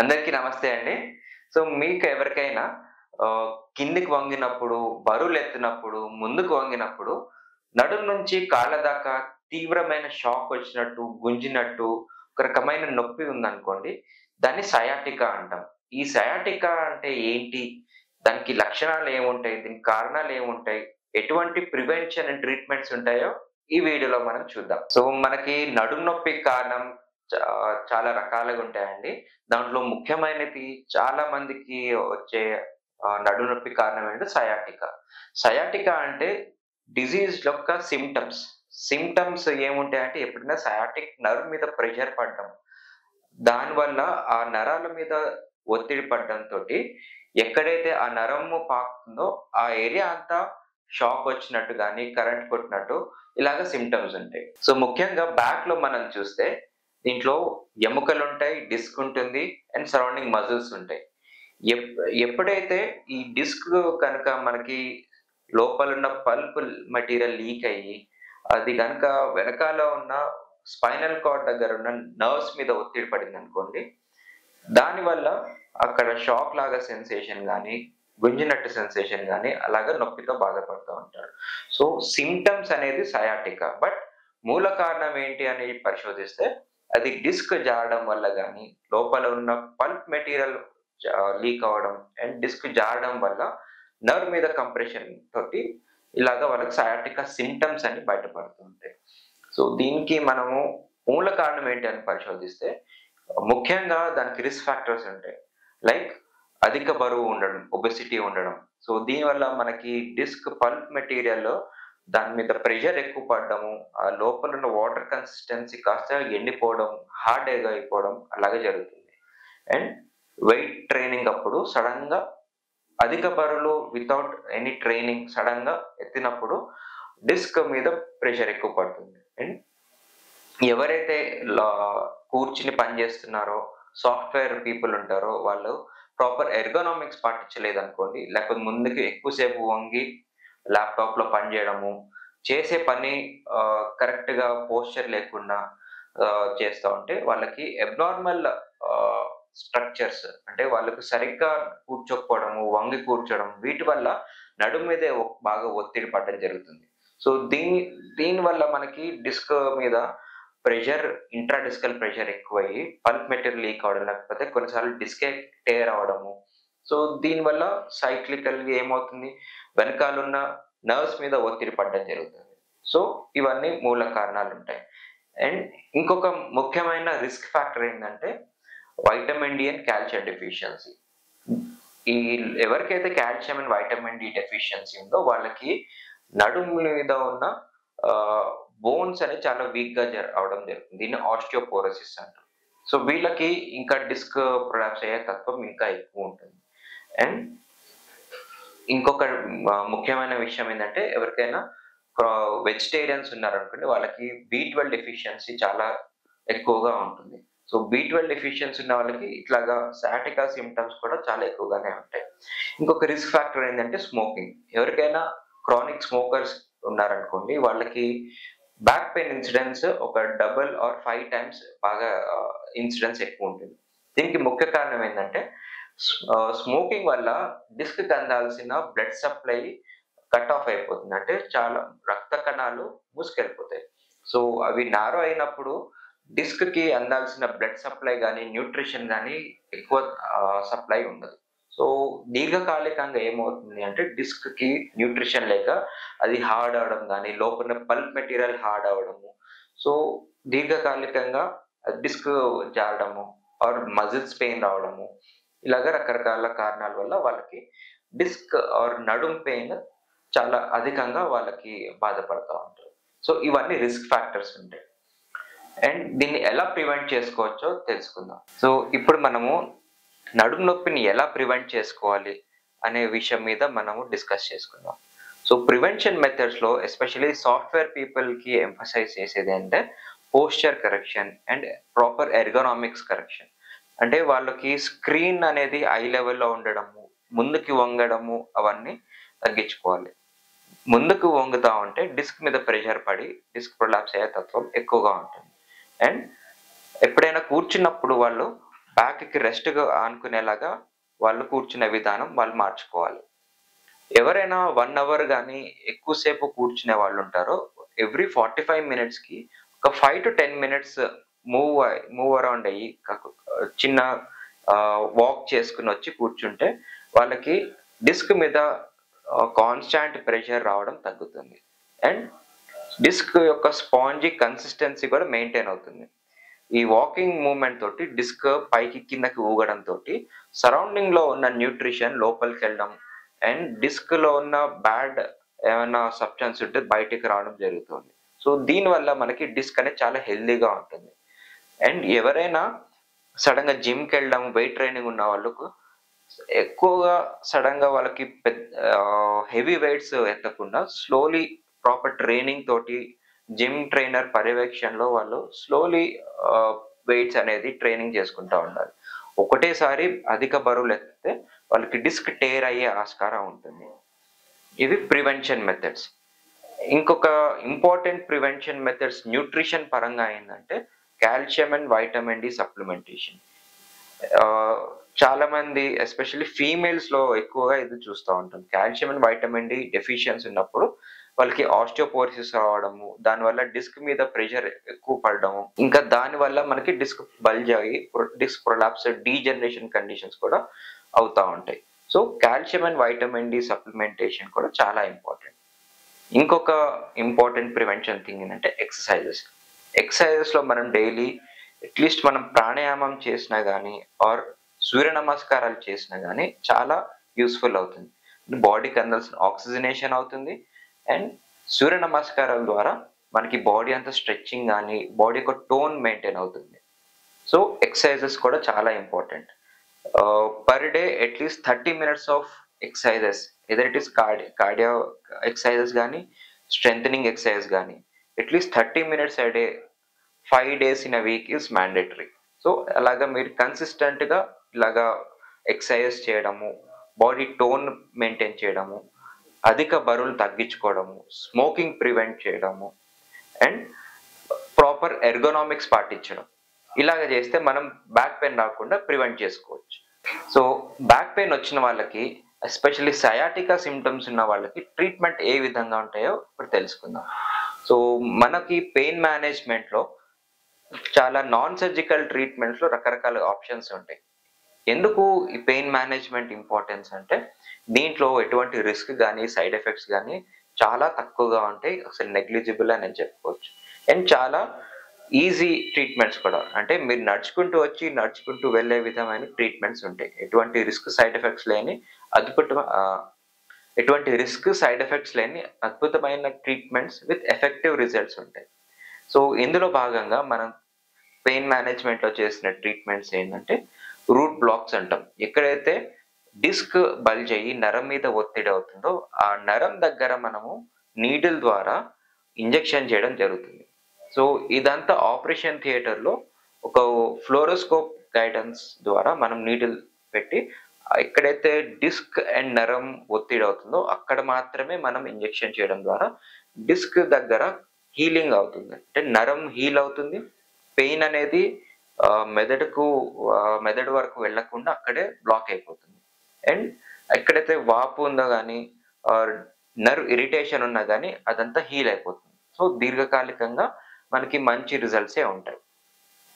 అందరికీ నమస్తే అండి. సో, మీకు ఎవరికైనా కిందికి వంగినప్పుడు, బరువులెత్తినప్పుడు, ముందుకు వంగినప్పుడు, నడుం నుంచి కాళ్ళ దాకా తీవ్రమైన షాక్ వచ్చినట్టు, గుంజినట్టు, ఒక రకమైన నొప్పి ఉందనుకోండి, దాన్ని సయాటికా అంటాం. ఈ సయాటికా అంటే ఏంటి? దానికి లక్షణాలేముంటాయి? దీనికి కారణాలేముంటాయి? ఎటువంటి ప్రివెన్షన్ అండ్ ట్రీట్మెంట్స్ ఉంటాయో ఈ వీడియోలో మనం చూద్దాం. సో, మనకి నడుం నొప్పికి కారణం చా చాలా రకాలుగుంటాయండి. దాంట్లో ముఖ్యమైనది చాలా మందికి వచ్చే నడుము నొప్పి కారణం ఏంటంటే సయాటికా. సయాటికా అంటే డిసీజ్ యొక్క సింప్టమ్స్. సింప్టమ్స్ ఏముంటాయంటే ఎప్పుడైనా సయాటిక్ నర్వ్ మీద ప్రెషర్ పడడం. దానివల్ల ఆ నరాల మీద ఒత్తిడి పడడంతోటి ఎక్కడైతే ఆ నరము పాకుతుందో ఆ ఏరియా అంతా షాక్ వచ్చినట్టు గాని, కరెంట్ కొట్టినట్టు ఇలాగ సింప్టమ్స్ ఉంటాయి. సో, ముఖ్యంగా బ్యాక్‌లో మనం చూస్తే దీంట్లో ఎముకలుంటాయి, డిస్క్ ఉంటుంది అండ్ సరౌండింగ్ మజిల్స్ ఉంటాయి. ఎప్ ఎప్పుడైతే ఈ డిస్క్ కనుక మనకి లోపలున్న పల్ప్ మెటీరియల్ లీక్ అయ్యి, అది గనక వెనకాల ఉన్న స్పైనల్ కార్డ్ దగ్గరున్న నర్వ్స్ మీద ఒత్తిడి పడిందనుకోండి, దానివల్ల అక్కడ షాక్ లాగా సెన్సేషన్ గాని, గుంజినట్టు సెన్సేషన్ గాని, అలాగా నొప్పితో బాధపడుతూ ఉంటాడు. సో, సింప్టమ్స్ అనేది సయాటికా. బట్ మూల కారణం ఏంటి అని పరిశోధిస్తే, అది డిస్క్ జారడం వల్ల గాని, లోపల ఉన్న పల్ప్ మెటీరియల్ లీక్ అవ్వడం అండ్ డిస్క్ జారడం వల్ల నర్వ్ మీద కంప్రెషన్ తోటి ఇలాగ వాళ్ళకి సయాటికా సింప్టమ్స్ అని బయటపడుతూ ఉంటాయి. సో, దీనికి మనము మూల కారణం ఏంటి అని పరిశోధిస్తే, ముఖ్యంగా దానికి రిస్క్ ఫ్యాక్టర్స్ ఉంటాయి. లైక్ అధిక బరువు ఉండడం, ఒబెసిటీ ఉండడం. సో, దీనివల్ల మనకి డిస్క్ పల్ప్ మెటీరియల్‌లో దాని మీద ప్రెషర్ ఎక్కువ పడ్డము, ఆ లోపలున్న వాటర్ కన్సిస్టెన్సీ కాస్త ఎండిపోవడం, హార్డ్‌గా అయిపోవడం అలాగే జరుగుతుంది. అండ్ వెయిట్ ట్రైనింగ్ అప్పుడు సడెన్‌గా అధిక బరువులు వితౌట్ ఎనీ ట్రైనింగ్ సడెన్‌గా ఎత్తినప్పుడు డిస్క్ మీద ప్రెషర్ ఎక్కువ పడుతుంది. అండ్ ఎవరైతే లా కూర్చుని పని జేస్తున్నారో, సాఫ్ట్‌వేర్ పీపుల్ ఉంటారో, వాళ్ళు ప్రాపర్ ఎర్గోనామిక్స్ పాటించలేదనుకోండి, లేకపోతే ముందుకు ఎక్కువ సేపు వంగి ల్యాప్‌టాప్‌లో పని జేయడము, చేసే పని కరెక్ట్‌గా పోస్చర్ లేకుండా చేస్తా ఉంటే వాళ్ళకి అబ్నార్మల్ ఆహ్, స్ట్రక్చర్స్ అంటే వాళ్ళకి సరిగ్గా కూర్చోకపోవడము, వంగి కూర్చోవడం వీటి వల్ల నడుము మీదే బాగా ఒత్తిడి పడడం జరుగుతుంది. సో, దీనివల్ల మనకి డిస్క్ మీద ప్రెషర్ ఇంట్రాడిస్కల్ ప్రెషర్ ఎక్కువయ్యి పల్ప్ మెటీరియల్ లీక్ అవ్వడం, లేకపోతే కొన్నిసార్లు డిస్కే టేర్ అవ్వడము. సో, దీనివల్ల సైక్లికల్‌గా ఏమవుతుంది, వెనకాలున్న నర్వ్స్ మీద ఒత్తిడి పడడం జరుగుతుంది. సో, ఇవన్నీ మూల కారణాలుంటాయి. అండ్ ఇంకొక ముఖ్యమైన రిస్క్ ఫ్యాక్టర్ ఏందంటే, vitamin D and calcium deficiency. ఈ ఎవరికైతే calcium and vitamin D deficiency ఉందో వాళ్ళకి నడుము మీద ఉన్న ఆహ్, బోన్స్ అనేవి చాలా వీక్‌గా అవ్వడం జరుగుతుంది. దీన్ని ఆస్టియోపోరోసిస్ అంటారు. సో, వీళ్ళకి ఇంకా డిస్క్ ప్రొలాప్స్ అయ్యే తత్వం ఇంకా ఎక్కువుంటుంది. అండ్ ఇంకొక ముఖ్యమైన విషయం ఏందంటే ఎవరికైనా వెజిటేరియన్స్ ఉన్నారనుకోండి వాళ్ళకి బి12 డెఫిషియన్సీ చాలా ఎక్కువగా ఉంటుంది. సో, బి12 డెఫిషియన్సీ ఉన్న వాళ్ళకి ఇట్లాగా సయాటికా సింప్టమ్స్ కూడా చాలా ఎక్కువగానే ఉంటాయి. ఇంకొక రిస్క్ ఫ్యాక్టర్ ఏంటంటే స్మోకింగ్. ఎవరికైనా క్రానిక్ స్మోకర్స్ ఉన్నారనుకోండి వాళ్ళకి బ్యాక్ పెయిన్ ఇన్సిడెన్స్ ఒక డబుల్ ఆర్ 5 టైమ్స్ బాగా ఇన్సిడెన్స్ ఎక్కువుంటుంది. దీనికి ముఖ్య కారణం ఏందంటే స్మోకింగ్ వల్ల డిస్క్‌కి అందాల్సిన బ్లడ్ సప్లై కట్ ఆఫ్ అయిపోతుంది. అంటే చాలా రక్త కణాలు మూసుకెళ్ళిపోతాయి. సో, అవి నారో అయినప్పుడు డిస్క్‌కి అందాల్సిన బ్లడ్ సప్లై గాని, న్యూట్రిషన్ గాని ఎక్కువ సప్లై ఉండదు. సో, దీర్ఘకాలికంగా ఏమవుతుంది అంటే డిస్క్‌కి న్యూట్రిషన్ లేక అది హార్డ్ అవ్వడం గాని, లోపల పల్ప్ మెటీరియల్ హార్డ్ అవ్వడము. సో, దీర్ఘకాలికంగా డిస్క్ జారడము ఆర్ మజిల్స్ పెయిన్ రావడము. ఇలాగ రకరకాల కారణాల వల్ల వాళ్ళకి డిస్క్ ఆర్ నడుం పెయిన్ చాలా అధికంగా వాళ్ళకి బాధపడతా ఉంటారు. సో, ఇవన్నీ రిస్క్ ఫ్యాక్టర్స్ ఉంటాయి. అండ్ దీన్ని ఎలా ప్రివెంట్ చేసుకోవచ్చో తెలుసుకుందాం. సో, ఇప్పుడు మనము నడుము నొప్పిని ఎలా ప్రివెంట్ చేసుకోవాలి అనే విషయం మీద మనము డిస్కస్ చేసుకుందాం. సో, ప్రివెన్షన్ మెథడ్స్‌లో ఎస్పెషల్లీ సాఫ్ట్‌వేర్ పీపుల్‌కి ఎంఫసైజ్ చేసేదేంటే posture correction and proper ergonomics correction. అంటే వాళ్ళకి స్క్రీన్ అనేది ఐ లెవెల్‌లో ఉండడము, ముందుకి వంగడము అవన్నీ తగ్గించుకోవాలి. ముందుకు వంగుతా ఉంటే డిస్క్ మీద ప్రెషర్ పడి డిస్క్ ప్రొలాప్స్ అయ్యే తత్వం ఎక్కువగా ఉంటుంది. అండ్ ఎప్పుడైనా కూర్చున్నప్పుడు వాళ్ళు బ్యాక్‌కి రెస్ట్‌గా ఆనుకునేలాగా వాళ్ళు కూర్చునే విధానం వాళ్ళు మార్చుకోవాలి. ఎవరైనా 1 అవర్ గాని ఎక్కువ సేపు కూర్చునే వాళ్ళుంటారో, ఎవ్రీ 45 మినిట్స్‌కి ఒక 5-10 మినిట్స్ మూవ్ అరౌండ్ అయ్యి చిన్న వాక్ చేసుకొనొచ్చి కూర్చుంటే వాళ్ళకి డిస్క్ మీద కాన్‌స్టాంట్ ప్రెషర్ రావడం తగ్గుతుంది. అండ్ డిస్క్ యొక్క స్పాంజీ కన్సిస్టెన్సీ కూడా మెయింటైన్ అవుతుంది. ఈ వాకింగ్ మూవ్‌మెంట్ తోటి డిస్క్ పైకి కిందకి ఊగడం తోటి సరౌండింగ్‌లో ఉన్న న్యూట్రిషన్ లోపలికెళ్ళడం అండ్ డిస్క్‌లో ఉన్న బ్యాడ్ ఏమన్నా సబ్స్టెన్స్ ఉంటే బయటికి రావడం జరుగుతుంది. సో, దీనివల్ల మనకి డిస్క్ అనేది చాలా హెల్తీగా ఉంటుంది. అండ్ ఎవరైనా సడెన్‌గా జిమ్‌కెళ్ళడం, వెయిట్ ట్రైనింగ్ ఉన్న వాళ్ళకు ఎక్కువగా సడెన్‌గా వాళ్ళకి హెవీ వెయిట్స్ ఎత్తకుండా స్లోలీ ప్రాపర్ ట్రైనింగ్ తోటి జిమ్ ట్రైనర్ పర్యవేక్షణలో వాళ్ళు స్లోలీ ఆహ్, వెయిట్స్ అనేది ట్రైనింగ్ చేసుకుంటా ఉండాలి. ఒకటేసారి అధిక బరువులెత్తితే వాళ్ళకి డిస్క్ టేర్ అయ్యే ఆస్కారం ఉంటుంది. ఇవి ప్రివెన్షన్ మెథడ్స్. ఇంకొక ఇంపార్టెంట్ ప్రివెన్షన్ మెథడ్స్ న్యూట్రిషన్ పరంగా ఏందంటే calcium and vitamin D supplementation. Ah, చాలామంది ఎస్పెషల్లీ ఫీమేల్స్‌లో ఎక్కువగా ఇది చూస్తా ఉంటాం. Calcium and vitamin D deficiency ఉన్నప్పుడు వాళ్ళకి ఆస్టియోపోరోసిస్ రావడము, దానివల్ల డిస్క్ మీద ప్రెషర్ ఎక్కువ పడడము, ఇంకా దానివల్ల మనకి డిస్క్ బల్జ్ అయ్యి డిస్క్ ప్రొలాప్స్, డీజనరేషన్ కండిషన్స్ కూడా అవుతా ఉంటాయి. So, calcium and vitamin D supplementation కూడా చాలా ఇంపార్టెంట్. ఇంకొక ఇంపార్టెంట్ ప్రివెన్షన్ థింగ్ ఏంటంటే ఎక్సర్‌సైజెస్. ఎక్సర్‌సైజెస్‌లో మనం డైలీ అట్‌లీస్ట్ మనం ప్రాణాయామం చేసినా గాని ఆర్ సూర్య నమస్కారాలు చేసినా గాని చాలా యూజ్‌ఫుల్ అవుతుంది. బాడీకి అందాల్సిన ఆక్సిజనేషన్ అవుతుంది. అండ్ సూర్య నమస్కారాల ద్వారా మనకి బాడీ అంతా స్ట్రెచింగ్ గాని, బాడీ యొక్క టోన్ మెయింటైన్ అవుతుంది. సో, ఎక్సర్‌సైజెస్ కూడా చాలా important. Per day at least 30 minutes of exercises either it is cardio exercises గాని, స్ట్రెంథెనింగ్ ఎక్సర్‌సైజ్ గాని at least 30 minutes a day 5 days in a week is mandatory. So, అలాగా మీరు కన్సిస్టెంట్‌గా ఇలాగా ఎక్సర్‌సైజెస్ చేయడము, బాడీ టోన్ మెయింటైన్ చేయడము, అధిక బరువులు తగ్గించుకోవడము, స్మోకింగ్ ప్రివెంట్ చేయడము అండ్ ప్రాపర్ ఎర్గోనామిక్స్ పాటించడం. ఇలాగ చేస్తే మనం బ్యాక్ పెయిన్ రాకుండా ప్రివెంట్ చేసుకోవచ్చు. సో, బ్యాక్ పెయిన్ వచ్చిన వాళ్ళకి ఎస్పెషల్లీ సయాటికా సింప్టమ్స్ ఉన్న వాళ్ళకి ట్రీట్మెంట్ ఏ విధంగా ఉంటాయో ఇప్పుడు తెలుసుకుందాం. సో, మనకి పెయిన్ మేనేజ్‌మెంట్‌లో చాలా నాన్ సర్జికల్ ట్రీట్మెంట్స్‌లో రకరకాల ఆప్షన్స్ ఉంటాయి. ఎందుకు ఈ పెయిన్ మేనేజ్‌మెంట్ ఇంపార్టెన్స్ అంటే, దీంట్లో ఎటువంటి రిస్క్ గాని, సైడ్ ఎఫెక్ట్స్ గాని చాలా తక్కువగా ఉంటాయి. అసలు నెగ్లిజిబుల్ అని నేను చెప్పుకోవచ్చు. అండ్ చాలా ఈజీ ట్రీట్మెంట్స్ కూడా. అంటే మీరు నడుచుకుంటూ వచ్చి, నడుచుకుంటూ వెళ్ళే విధమైన ట్రీట్మెంట్స్ ఉంటాయి. ఎటువంటి రిస్క్, సైడ్ ఎఫెక్ట్స్ లేని ఆహ్, ఎటువంటి రిస్క్, సైడ్ ఎఫెక్ట్స్ లేని అద్భుతమైన ట్రీట్మెంట్స్ విత్ ఎఫెక్టివ్ రిజల్ట్స్ ఉంటాయి. సో, ఇందులో భాగంగా మనం పెయిన్ మేనేజ్‌మెంట్‌లో చేసిన ట్రీట్మెంట్స్ ఏందంటే, రూట్ బ్లాక్స్ అంటాం. ఎక్కడైతే డిస్క్ బల్జ్ అయ్యి నరం మీద ఒత్తిడి అవుతుందో, ఆ నరం దగ్గర మనము నీడిల్ ద్వారా ఇంజెక్షన్ చేయడం జరుగుతుంది. సో, ఇదంతా ఆపరేషన్ థియేటర్‌లో ఒక ఫ్లోరోస్కోప్ గైడెన్స్ ద్వారా మనం నీడిల్ పెట్టి ఎక్కడైతే డిస్క్ అండ్ నరం ఒత్తిడి అవుతుందో, అక్కడ మాత్రమే మనం ఇంజెక్షన్ చేయడం ద్వారా డిస్క్ దగ్గర హీలింగ్ అవుతుంది. అంటే నరం హీల్ అవుతుంది. పెయిన్ అనేది మెదడు వరకు వెళ్ళకుండా అక్కడే బ్లాక్ అయిపోతుంది. అండ్ ఎక్కడైతే వాపు ఉందో గాని ఆర్ నర్వ్ ఇరిటేషన్ ఉన్నా గాని అదంతా హీల్ అయిపోతుంది. సో, దీర్ఘకాలికంగా మనకి మంచి రిజల్ట్సే ఉంటాయి.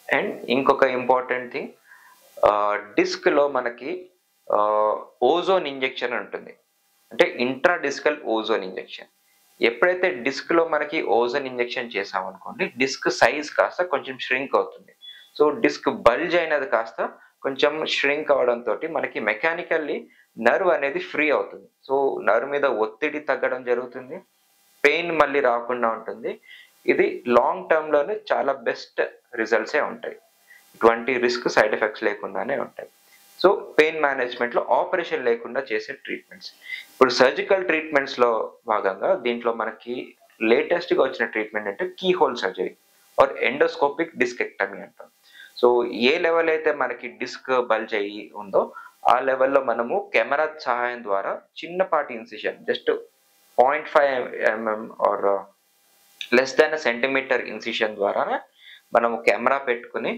అండ్ ఇంకొక ఇంపార్టెంట్ థింగ్ డిస్క్‌లో మనకి ఆహ్, ఓజోన్ ఇంజెక్షన్ ఉంటుంది. అంటే ఇంట్రా డిస్కల్ ఓజోన్ ఇంజెక్షన్. ఎప్పుడైతే డిస్క్‌లో మనకి ఓజోన్ ఇంజెక్షన్ చేశామనుకోండి, డిస్క్ సైజ్ కాస్త కొంచెం ష్రింక్ అవుతుంది. సో, డిస్క్ బల్జ్ అయినది కాస్త కొంచెం ష్రింక్ అవ్వడంతోటి మనకి మెకానికల్లీ నర్వ్ అనేది ఫ్రీ అవుతుంది. సో, నర్వ్ మీద ఒత్తిడి తగ్గడం జరుగుతుంది. పెయిన్ మళ్ళీ రాకుండా ఉంటుంది. ఇది లాంగ్ టర్మ్‌లోనే చాలా బెస్ట్ రిజల్ట్సే ఉంటాయి. ఎటువంటి రిస్క్, సైడ్ ఎఫెక్ట్స్ లేకుండానే ఉంటాయి. సో, పెయిన్ మేనేజ్‌మెంట్‌లో ఆపరేషన్ లేకుండా చేసే ట్రీట్మెంట్స్. ఇప్పుడు సర్జికల్ ట్రీట్మెంట్స్‌లో భాగంగా దీంట్లో మనకి లేటెస్ట్‌గా వచ్చిన ట్రీట్మెంట్ అంటే key hole surgery or endoscopic discectomy అంటాం. సో, ఏ లెవెల్ అయితే మనకి డిస్క్ బల్జ్ అయ్యి ఉందో, ఆ లెవెల్‌లో మనము కెమెరా సహాయం ద్వారా చిన్నపాటి incision just 0.5 or less than a centimetre incision ద్వారా మనము కెమెరా పెట్టుకొని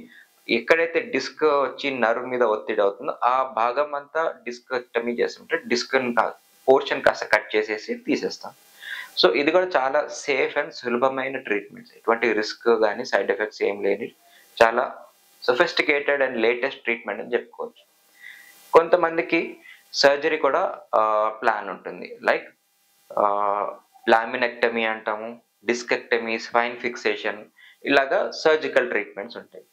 ఎక్కడైతే డిస్క్ వచ్చి నర్వ్ మీద ఒత్తిడి అవుతుందో, ఆ భాగం అంతా డిస్కెక్టమీ చేస్తుంటే పోర్షన్ కాస్త కట్ చేసేసి తీసేస్తాం. సో, ఇది కూడా చాలా సేఫ్ అండ్ సులభమైన ట్రీట్మెంట్స్. ఎటువంటి రిస్క్ గాని, సైడ్ ఎఫెక్ట్స్ ఏం లేని చాలా సోఫిస్టికేటెడ్ అండ్ లేటెస్ట్ ట్రీట్మెంట్ అని చెప్పుకోవచ్చు. కొంతమందికి సర్జరీ కూడా ప్లాన్ ఉంటుంది. లైక్ లామినెక్టమీ అంటాము, డిస్కెక్టమీ, స్పైన్ ఫిక్సేషన్ ఇలాగా సర్జికల్ ట్రీట్మెంట్స్ ఉంటాయి.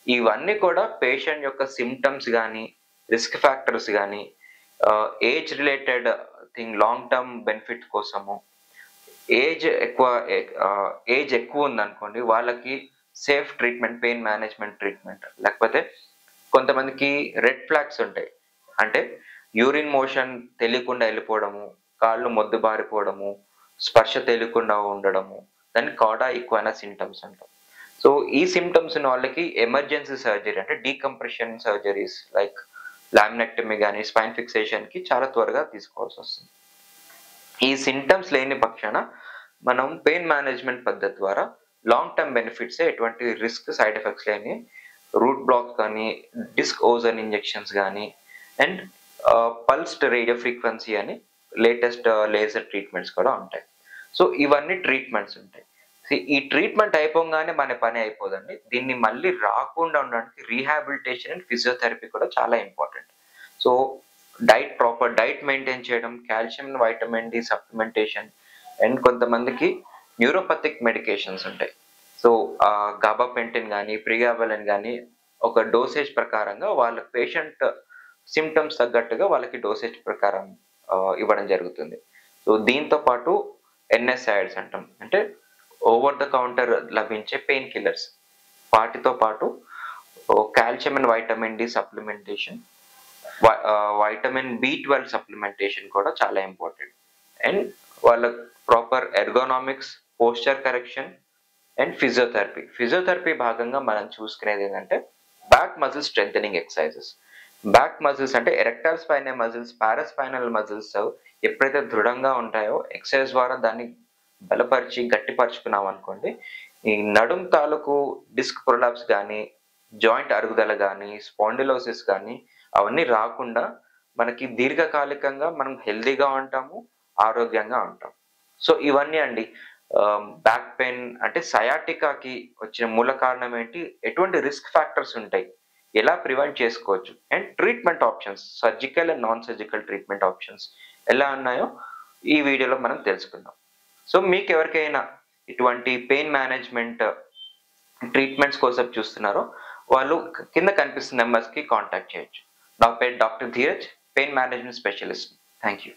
ఇవన్నీ కూడా పేషెంట్ యొక్క సింప్టమ్స్ గాని, రిస్క్ ఫ్యాక్టర్స్ గాని, age related long term benefit కోసము, ఏజ్ ఎక్కువ ఏజ్ ఎక్కువుందనుకోండి, వాళ్ళకి safe treatment, pain management treatment. లేకపోతే కొంతమందికి రెడ్ ఫ్లాగ్స్ ఉంటాయి. అంటే యూరిన్ మోషన్ తెలియకుండా ఎళ్ళిపోవడము, కాళ్ళు మొద్దుబారిపోవడము, స్పర్శ తెలియకుండా ఉండడము. దాన్ని కాడా ఈక్వైనా సింప్టమ్స్ అంటాం. సో, ఈ సింప్టమ్స్ ఉన్న వాళ్ళకి ఎమర్జెన్సీ సర్జరీ అంటే డీకంప్రెషన్ సర్జరీస్ లైక్ లామినెక్టమీ గాని, స్పైన్ ఫిక్సేషన్‌కి చాలా త్వరగా తీసుకోవాల్సొస్తుంది. ఈ సింప్టమ్స్ లేని పక్షాన మనం పెయిన్ మేనేజ్‌మెంట్ పద్ధతి ద్వారా లాంగ్ టర్మ్ బెనిఫిట్సే, ఎటువంటి రిస్క్, సైడ్ ఎఫెక్ట్స్ లేని రూట్ బ్లాక్ కానీ, డిస్క్ ఓజోన్ ఇంజెక్షన్స్ గానీ అండ్ పల్స్డ్ రేడియో ఫ్రీక్వెన్సీ అని లేటెస్ట్ లేజర్ ట్రీట్మెంట్స్ కూడా ఉంటాయి. సో, ఇవన్నీ ట్రీట్మెంట్స్ ఉంటాయి. ఈ ట్రీట్మెంట్ అయిపోగానే మన పని అయిపోదండి. దీన్ని మళ్ళీ రాకుండా ఉండడానికి రీహాబిలిటేషన్ అండ్ ఫిజియోథెరపీ కూడా చాలా important. So, proper diet maintain చేయడం, calcium, vitamin D supplementation and కొంతమందికి న్యూరోపథిక్ మెడికేషన్స్ ఉంటాయి. సో, గాబాపెంటిన్ గాని, ప్రిగాబలిన్ గాని ఒక డోసేజ్ ప్రకారంగా వాళ్ళ పేషెంట్ సింప్టమ్స్ తగ్గట్టుగా వాళ్ళకి డోసేజ్ ప్రకారం ఇవ్వడం జరుగుతుంది. సో, దీంతో పాటు ఎన్ఎస్ఐడ్స్ అంటాం. అంటే ఓవర్ ద కౌంటర్ లభించే పెయిన్ కిల్లర్స్. వాటితో పాటు calcium and vitamin D supplementation, vitamin బి12 సప్లిమెంటేషన్ కూడా చాలా ఇంపార్టెంట్. అండ్ వాళ్ళ proper ergonomics, posture correction and physiotherapy. Physiotherapy భాగంగా మనం చూసుకునేది ఏంటంటే back muscle strengthening exercises. Back muscles అంటే erectile spinal muscles, paraspinal muscles ఎప్పుడైతే దృఢంగా ఉంటాయో ఎక్సర్సైజ్ ద్వారా దాన్ని బలపరిచి గట్టిపరుచుకున్నాం అనుకోండి, ఈ నడుం తాలూకు డిస్క్ ప్రొలాప్స్ గానీ, జాయింట్ అరుగుదల గానీ, స్పాండిలోసిస్ గానీ అవన్నీ రాకుండా మనకి దీర్ఘకాలికంగా మనం హెల్తీగా ఉంటాము, ఆరోగ్యంగా ఉంటాం. సో, ఇవన్నీ అండి. బ్యాక్ పెయిన్ అంటే సయాటికాకి వచ్చిన మూల కారణం ఏంటి? ఎటువంటి రిస్క్ ఫ్యాక్టర్స్ ఉంటాయి? ఎలా ప్రివెంట్ చేసుకోవచ్చు? And treatment options, surgical and non surgical treatment options ఎలా ఉన్నాయో ఈ వీడియోలో మనం తెలుసుకుందాం. సో, మీకెవరికైనా ఇటువంటి పెయిన్ మేనేజ్‌మెంట్ ట్రీట్మెంట్స్ కోసం చూస్తున్నారో వాళ్ళు కింద కనిపిస్తున్న నంబర్స్‌కి కాంటాక్ట్ చేయొచ్చు. నా పేరు doctor Dheeraj, pain management specialist. Thank you.